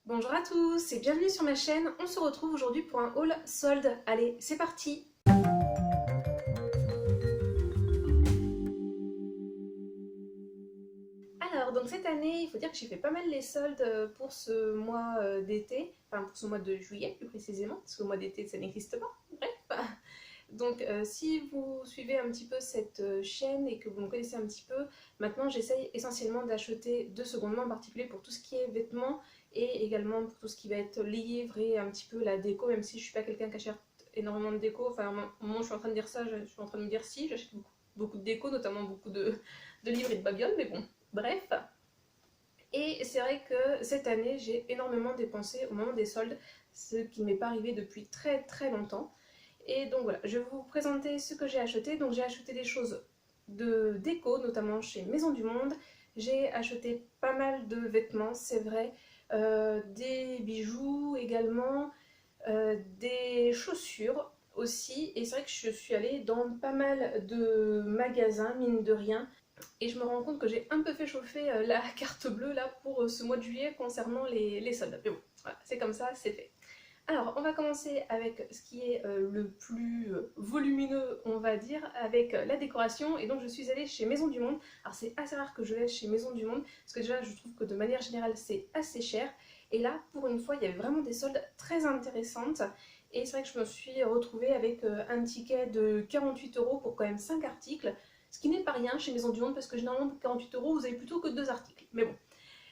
Bonjour à tous et bienvenue sur ma chaîne. On se retrouve aujourd'hui pour un haul solde. Allez, c'est parti! Alors, donc cette année, il faut dire que j'ai fait pas mal les soldes pour ce mois d'été, enfin pour ce mois de juillet plus précisément, parce que le mois d'été ça n'existe pas, bref. Donc si vous suivez un petit peu cette chaîne et que vous me connaissez un petit peu, maintenant j'essaye essentiellement d'acheter de seconde main en particulier pour tout ce qui est vêtements et également pour tout ce qui va être livre et un petit peu la déco, même si je suis pas quelqu'un qui achète énormément de déco. Enfin au moment où je suis en train de dire ça, je suis en train de me dire si, j'achète beaucoup de déco, notamment beaucoup de livres et de babioles, mais bon, bref. Et c'est vrai que cette année j'ai énormément dépensé au moment des soldes, ce qui ne m'est pas arrivé depuis très très longtemps. Et donc voilà, je vais vous présenter ce que j'ai acheté. Donc j'ai acheté des choses de déco, notamment chez Maison du Monde. J'ai acheté pas mal de vêtements, c'est vrai, des bijoux également, des chaussures aussi. Et c'est vrai que je suis allée dans pas mal de magasins, mine de rien. Et je me rends compte que j'ai un peu fait chauffer la carte bleue là pour ce mois de juillet concernant les soldes. Mais bon, voilà, c'est comme ça, c'est fait. Alors, on va commencer avec ce qui est le plus volumineux, on va dire, avec la décoration. Et donc, je suis allée chez Maison du Monde. Alors, c'est assez rare que je vais chez Maison du Monde, parce que déjà, je trouve que de manière générale, c'est assez cher. Et là, pour une fois, il y avait vraiment des soldes très intéressantes. Et c'est vrai que je me suis retrouvée avec un ticket de 48 € pour quand même 5 articles. Ce qui n'est pas rien chez Maison du Monde, parce que généralement, pour 48 €, vous avez plutôt que 2 articles. Mais bon.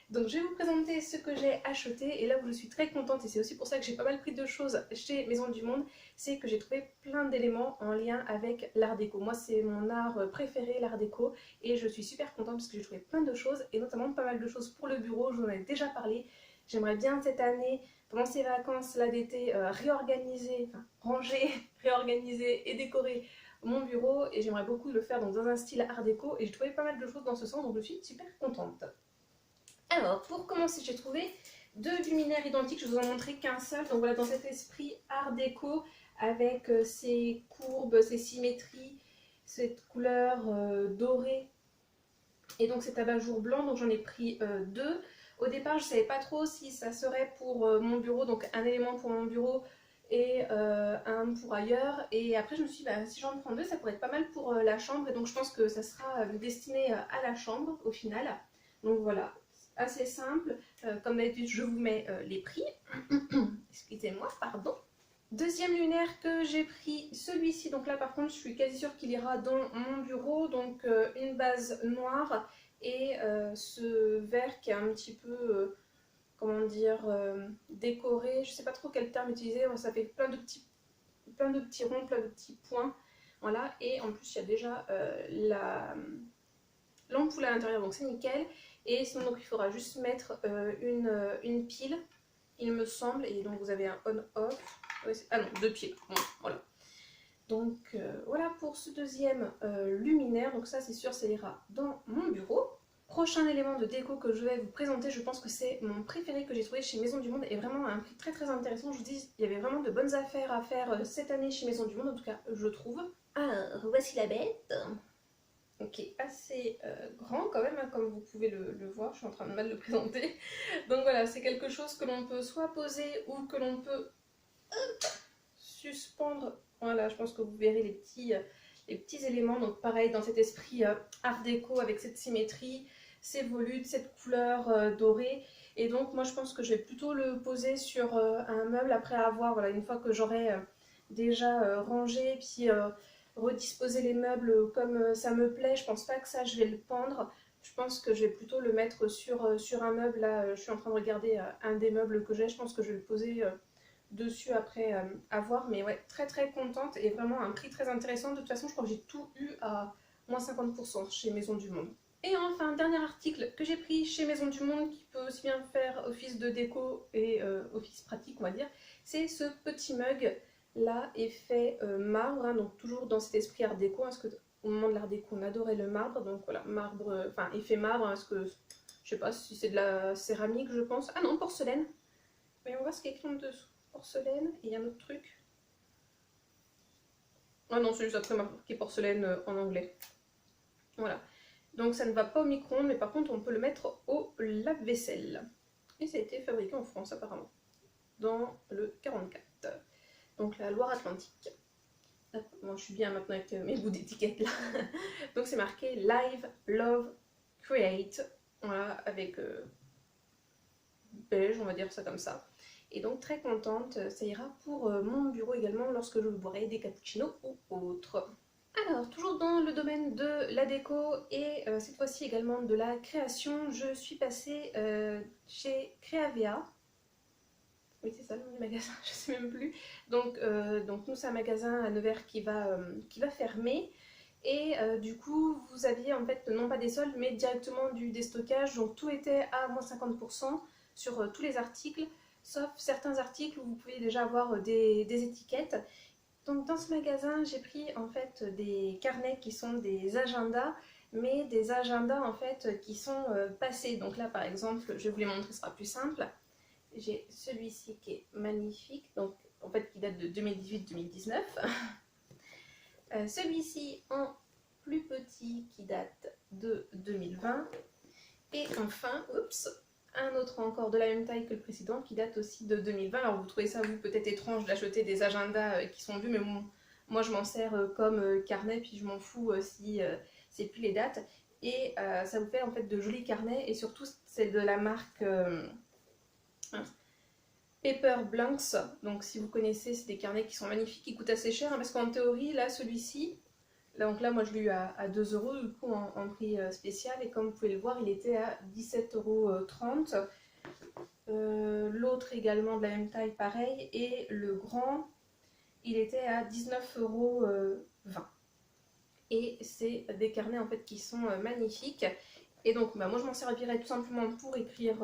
Donc je vais vous présenter ce que j'ai acheté et là où je suis très contente et c'est aussi pour ça que j'ai pas mal pris de choses chez Maison du Monde, c'est que j'ai trouvé plein d'éléments en lien avec l'art déco. Moi c'est mon art préféré, l'art déco, et je suis super contente parce que j'ai trouvé plein de choses et notamment pas mal de choses pour le bureau, je vous en ai déjà parlé. J'aimerais bien cette année, pendant ces vacances là d'été, réorganiser, enfin ranger, réorganiser et décorer mon bureau et j'aimerais beaucoup le faire dans un style art déco et j'ai trouvé pas mal de choses dans ce sens donc je suis super contente. Alors, pour commencer, j'ai trouvé deux luminaires identiques, je vous en montrer qu'un seul. Donc voilà, dans cet esprit art déco, avec ces courbes, ces symétries, cette couleur dorée, et donc cet abat-jour blanc, donc j'en ai pris deux. Au départ, je ne savais pas trop si ça serait pour mon bureau, donc un élément pour mon bureau et un pour ailleurs. Et après, je me suis dit, bah, si j'en prends deux, ça pourrait être pas mal pour la chambre. Et donc, je pense que ça sera destiné à la chambre au final. Donc voilà, assez simple. Comme d'habitude, je vous mets les prix. Excusez-moi, pardon. Deuxième luminaire que j'ai pris, celui-ci. Donc là, par contre, je suis quasi sûre qu'il ira dans mon bureau. Donc une base noire et ce vert qui est un petit peu, comment dire, décoré. Je sais pas trop quel terme utiliser. Ça fait plein de petits ronds, plein de petits points. Voilà. Et en plus, il y a déjà l'ampoule à l'intérieur, donc c'est nickel. Et sinon, donc, il faudra juste mettre une pile, il me semble. Et donc, vous avez un on-off. Ouais, ah non, deux piles. Bon, voilà. Donc voilà pour ce deuxième luminaire. Donc ça c'est sûr, ça ira dans mon bureau. Prochain élément de déco que je vais vous présenter, je pense que c'est mon préféré que j'ai trouvé chez Maison du Monde et vraiment à un prix très très intéressant. Je vous dis, il y avait vraiment de bonnes affaires à faire cette année chez Maison du Monde, en tout cas je trouve. Alors voici la bête. Ok, assez grand quand même, hein, comme vous pouvez le voir, je suis en train de mal le présenter. Donc voilà, c'est quelque chose que l'on peut soit poser ou que l'on peut suspendre. Voilà, je pense que vous verrez les petits éléments. Donc pareil, dans cet esprit art déco avec cette symétrie, ces volutes, cette couleur dorée. Et donc moi je pense que je vais plutôt le poser sur un meuble après avoir, voilà, une fois que j'aurai déjà rangé, puis redisposer les meubles comme ça me plaît. Je pense pas que ça je vais le pendre. Je pense que je vais plutôt le mettre sur un meuble. Là, je suis en train de regarder un des meubles que j'ai. Je pense que je vais le poser dessus après à voir, mais ouais, très très contente et vraiment un prix très intéressant. De toute façon, je crois que j'ai tout eu à moins 50% chez Maison du Monde. Et enfin, dernier article que j'ai pris chez Maison du Monde qui peut aussi bien faire office de déco et office pratique, on va dire, c'est ce petit mug là, effet marbre, hein, donc toujours dans cet esprit art déco, parce que au moment de l'art déco, on adorait le marbre, donc voilà, marbre, enfin effet marbre, hein, parce que je sais pas si c'est de la céramique, je pense. Ah non, porcelaine. Mais on voit ce qu'il y a écrit en dessous. Porcelaine, et il y a un autre truc. Ah non, c'est juste après marqué porcelaine en anglais. Voilà. Donc ça ne va pas au micro-ondes, mais par contre on peut le mettre au lave-vaisselle. et ça a été fabriqué en France apparemment, dans le 44, donc la Loire-Atlantique. Bon, je suis bien maintenant avec mes bouts d'étiquette là. Donc c'est marqué Live, Love, Create, voilà, avec beige, on va dire ça comme ça. Et donc très contente, ça ira pour mon bureau également lorsque je boirai des cappuccinos ou autres. Alors, toujours dans le domaine de la déco et cette fois-ci également de la création, je suis passée chez Creavea. Oui, c'est ça le nom du magasin, je sais même plus. Donc nous, c'est un magasin à Nevers qui va fermer. Et du coup, vous aviez en fait non pas des soldes, mais directement du déstockage. Donc tout était à moins 50% sur tous les articles, sauf certains articles où vous pouviez déjà avoir des étiquettes. Donc dans ce magasin, j'ai pris en fait des carnets qui sont des agendas, mais des agendas en fait qui sont passés. Donc là par exemple, je vais vous les montrer, ce sera plus simple. J'ai celui-ci qui est magnifique, donc en fait qui date de 2018-2019. Celui-ci en plus petit qui date de 2020. Et enfin, oups, un autre encore de la même taille que le précédent qui date aussi de 2020. Alors vous trouvez ça vous peut-être étrange d'acheter des agendas qui sont vus, mais bon, moi je m'en sers comme carnet, puis je m'en fous si c'est plus les dates. Et ça vous fait en fait de jolis carnets, et surtout c'est de la marque Paper Blanks. Donc si vous connaissez, c'est des carnets qui sont magnifiques, qui coûtent assez cher, hein, parce qu'en théorie, là celui-ci, donc là moi je l'ai eu à 2 euros du coup en prix spécial, et comme vous pouvez le voir, il était à 17,30 €. L'autre également de la même taille, pareil, et le grand, il était à 19,20 €. Et c'est des carnets en fait qui sont magnifiques. Et donc bah, moi je m'en servirais tout simplement pour écrire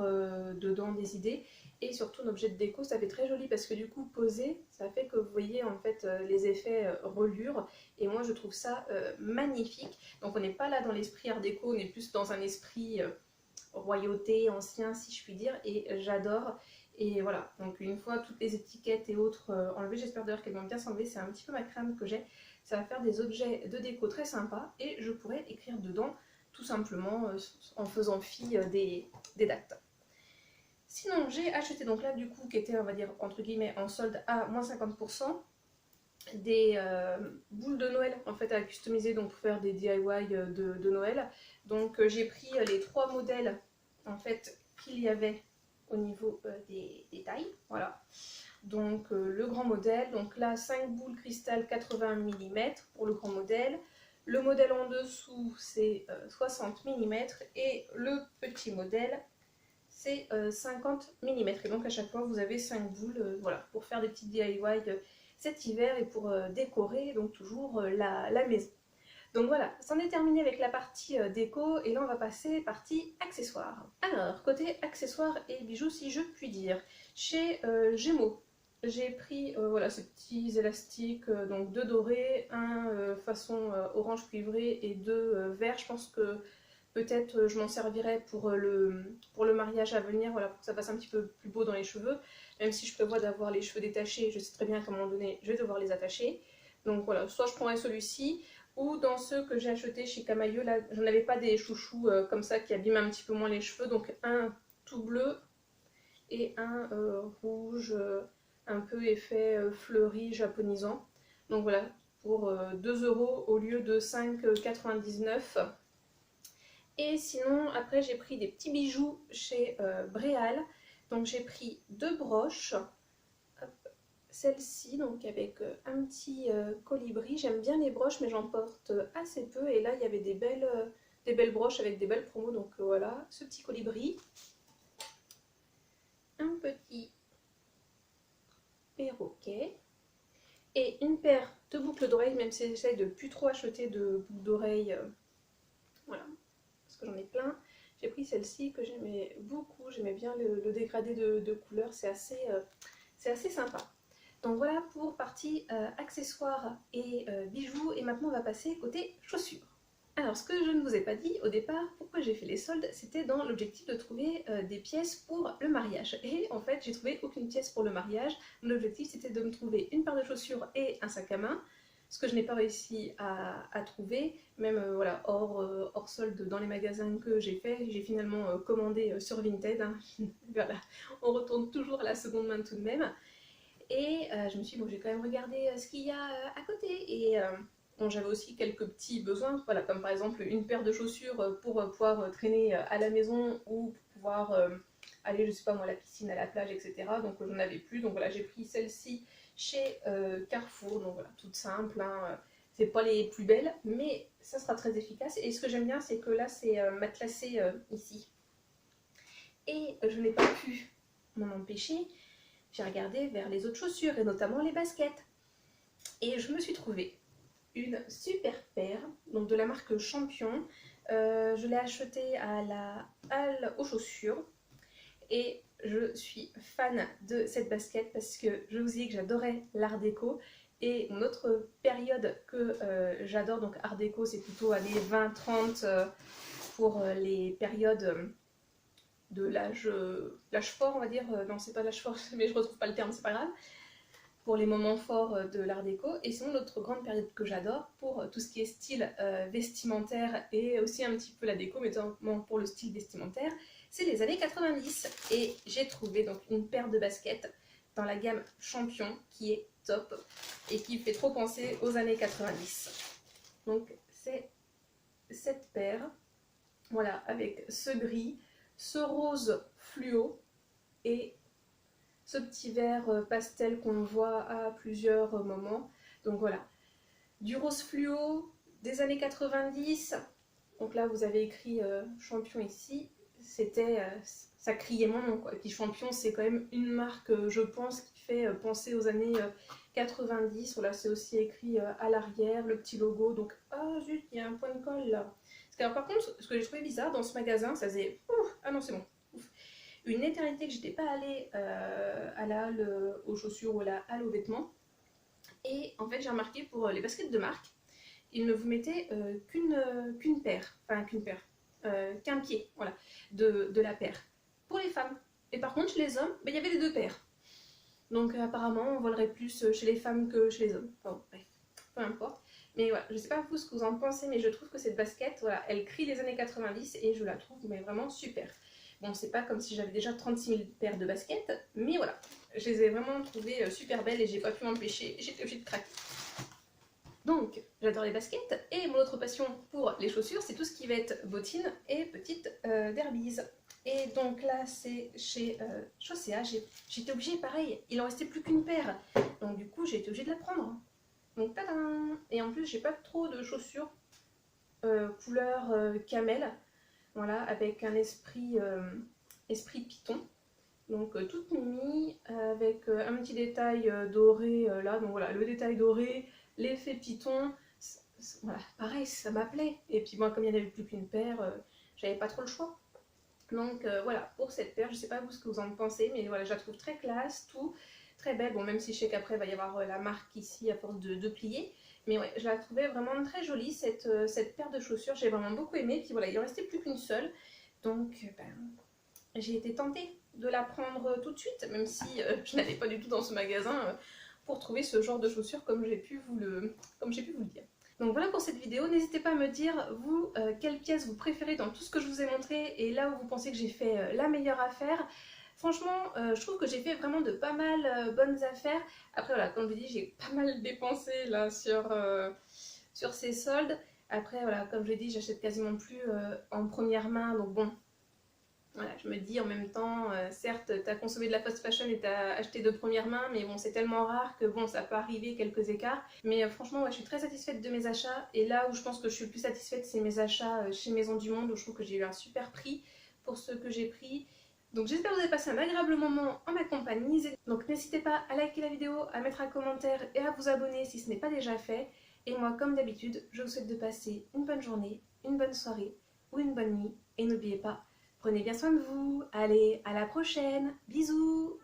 dedans des idées, et surtout un objet de déco, ça fait très joli parce que du coup posé, ça fait que vous voyez en fait les effets reliure, et moi je trouve ça magnifique. Donc on n'est pas là dans l'esprit art déco, on est plus dans un esprit royauté, ancien si je puis dire, et j'adore. Et voilà, donc une fois toutes les étiquettes et autres enlevées, j'espère d'ailleurs qu'elles vont bien s'enlever, c'est un petit peu ma crainte que j'ai. Ça va faire des objets de déco très sympas, et je pourrais écrire dedans tout simplement en faisant fi des dates. Sinon, j'ai acheté donc là du coup, qui était on va dire entre guillemets en solde à moins 50%, des boules de Noël en fait à customiser, donc pour faire des DIY de Noël. Donc j'ai pris les 3 modèles en fait qu'il y avait au niveau des tailles, voilà. Donc le grand modèle, donc là 5 boules cristal 80 mm pour le grand modèle. Le modèle en dessous c'est 60 mm, et le petit modèle c'est 50 mm. Et donc à chaque fois vous avez 5 boules voilà, pour faire des petits DIY cet hiver, et pour décorer donc toujours la maison. Donc voilà, c'en est terminé avec la partie déco, et là on va passer partie accessoires. Alors, côté accessoires et bijoux, si je puis dire, chez Gémeaux, j'ai pris voilà, ces petits élastiques, donc 2 dorés, un façon orange cuivré et 2 verts. Je pense que peut-être je m'en servirai pour le mariage à venir, voilà, pour que ça fasse un petit peu plus beau dans les cheveux. Même si je prévois d'avoir les cheveux détachés, je sais très bien qu'à un moment donné, je vais devoir les attacher. Donc voilà, soit je prendrai celui-ci, ou dans ceux que j'ai achetés chez Camailleux, là, j'en avais pas des chouchous comme ça qui abîment un petit peu moins les cheveux. Donc un tout bleu et un rouge, un peu effet fleuri japonisant. Donc voilà, pour 2 € au lieu de 5,99 €. Et sinon, après, j'ai pris des petits bijoux chez Bréal. Donc j'ai pris 2 broches. Celle-ci, donc avec un petit colibri. J'aime bien les broches, mais j'en porte assez peu. Et là, il y avait des belles broches avec des belles promos. Donc voilà, ce petit colibri. Un petit perroquet. Et une paire de boucles d'oreilles, même si j'essaye de plus trop acheter de boucles d'oreilles. Voilà, parce que j'en ai plein. J'ai pris celle-ci que j'aimais beaucoup. J'aimais bien le dégradé de couleurs. C'est assez sympa. Donc voilà pour partie accessoires et bijoux. Et maintenant on va passer côté chaussures. Alors ce que je ne vous ai pas dit au départ, pourquoi j'ai fait les soldes, c'était dans l'objectif de trouver des pièces pour le mariage. Et en fait j'ai trouvé aucune pièce pour le mariage. Mon objectif c'était de me trouver une paire de chaussures et un sac à main. Ce que je n'ai pas réussi à trouver, même voilà, hors solde dans les magasins que j'ai fait, j'ai finalement commandé sur Vinted. Hein. Voilà, on retourne toujours à la seconde main tout de même. Et je me suis dit, bon, j'ai quand même regardé ce qu'il y a à côté. Et bon, j'avais aussi quelques petits besoins, voilà, comme par exemple une paire de chaussures pour pouvoir traîner à la maison ou pour pouvoir aller, je sais pas moi, à la piscine, à la plage, etc. Donc j'en avais plus. Donc voilà, j'ai pris celle-ci chez Carrefour. Donc voilà, toute simple. Hein. C'est pas les plus belles, mais ça sera très efficace. Et ce que j'aime bien, c'est que là, c'est matelassé ici. Et je n'ai pas pu m'en empêcher. J'ai regardé vers les autres chaussures et notamment les baskets. Et je me suis trouvé une super paire, donc de la marque Champion. Je l'ai achetée à la halle aux chaussures et je suis fan de cette basket parce que je vous ai dit que j'adorais l'art déco. Et une autre période que j'adore, donc art déco, c'est plutôt années 20-30 pour les périodes de l'âge fort, on va dire. Non, c'est pas l'âge fort, mais je retrouve pas le terme, c'est pas grave. Pour les moments forts de l'art déco. Et sinon, l'autre grande période que j'adore pour tout ce qui est style vestimentaire et aussi un petit peu la déco, mais notamment pour le style vestimentaire, c'est les années 90. Et j'ai trouvé donc une paire de baskets dans la gamme Champion qui est top et qui fait trop penser aux années 90. Donc c'est cette paire, voilà, avec ce gris, ce rose fluo et ce petit vert pastel qu'on voit à plusieurs moments. Donc voilà, du rose fluo des années 90. Donc là, vous avez écrit Champion ici. C'était, ça criait mon nom quoi. Et puis Champion, c'est quand même une marque, je pense, qui fait penser aux années 90. Voilà, c'est aussi écrit à l'arrière, le petit logo. Donc, ah zut, il y a un point de colle là. Parce que, alors, par contre, ce que j'ai trouvé bizarre dans ce magasin, ça faisait, ah non, c'est bon. Ouf, une éternité que j'étais pas allée à la halle aux chaussures ou à la halle aux vêtements. Et en fait, j'ai remarqué pour les baskets de marque, ils ne vous mettaient qu'une paire, enfin qu'une paire, qu'un pied, voilà, de la paire pour les femmes. Et par contre, chez les hommes, ben, il y avait les deux paires. Donc apparemment, on volerait plus chez les femmes que chez les hommes. Enfin, bref, peu importe. Mais voilà, je sais pas vous ce que vous en pensez, mais je trouve que cette basket, voilà, elle crie les années 90 et je la trouve mais vraiment super. Bon, c'est pas comme si j'avais déjà 36 000 paires de baskets, mais voilà, je les ai vraiment trouvées super belles et j'ai pas pu m'empêcher, j'étais obligée de craquer. Donc, j'adore les baskets et mon autre passion pour les chaussures, c'est tout ce qui va être bottines et petites derbies. Et donc là, c'est chez Chaussea, j'étais obligée, pareil, il en restait plus qu'une paire. Donc du coup, j'ai été obligée de la prendre. Donc tadam! Et en plus, j'ai pas trop de chaussures couleur camel. Voilà, avec un esprit python. Donc toute mimi, avec un petit détail doré là. Donc voilà, le détail doré, l'effet python. Voilà, pareil, ça m'appelait. Et puis moi, comme il n'y en avait plus qu'une paire, j'avais pas trop le choix. Donc voilà, pour cette paire, je sais pas vous ce que vous en pensez, mais voilà, je la trouve très classe, tout, très belle. Bon, même si je sais qu'après, il va y avoir la marque ici à force de plier. Mais ouais, je la trouvais vraiment très jolie, cette paire de chaussures. J'ai vraiment beaucoup aimé. Puis voilà, il en restait plus qu'une seule. Donc, j'ai été tentée de la prendre tout de suite, même si je n'allais pas du tout dans ce magasin pour trouver ce genre de chaussures comme j'ai pu vous le dire. Donc voilà pour cette vidéo, n'hésitez pas à me dire vous quelle pièce vous préférez dans tout ce que je vous ai montré et là où vous pensez que j'ai fait la meilleure affaire. Franchement, je trouve que j'ai fait vraiment de pas mal bonnes affaires. Après voilà, comme je vous dis, j'ai pas mal dépensé là sur ces soldes. Après voilà, comme je l'ai dit, j'achète quasiment plus en première main, donc bon. Voilà, je me dis en même temps, certes, tu as consommé de la fast fashion et tu as acheté de première main, mais bon, c'est tellement rare que bon, ça peut arriver quelques écarts. Mais franchement, ouais, je suis très satisfaite de mes achats. Et là où je pense que je suis le plus satisfaite, c'est mes achats chez Maison du Monde, où je trouve que j'ai eu un super prix pour ce que j'ai pris. Donc j'espère que vous avez passé un agréable moment en ma compagnie. Donc n'hésitez pas à liker la vidéo, à mettre un commentaire et à vous abonner si ce n'est pas déjà fait. Et moi, comme d'habitude, je vous souhaite de passer une bonne journée, une bonne soirée ou une bonne nuit. Et n'oubliez pas, prenez bien soin de vous. Allez, à la prochaine. Bisous.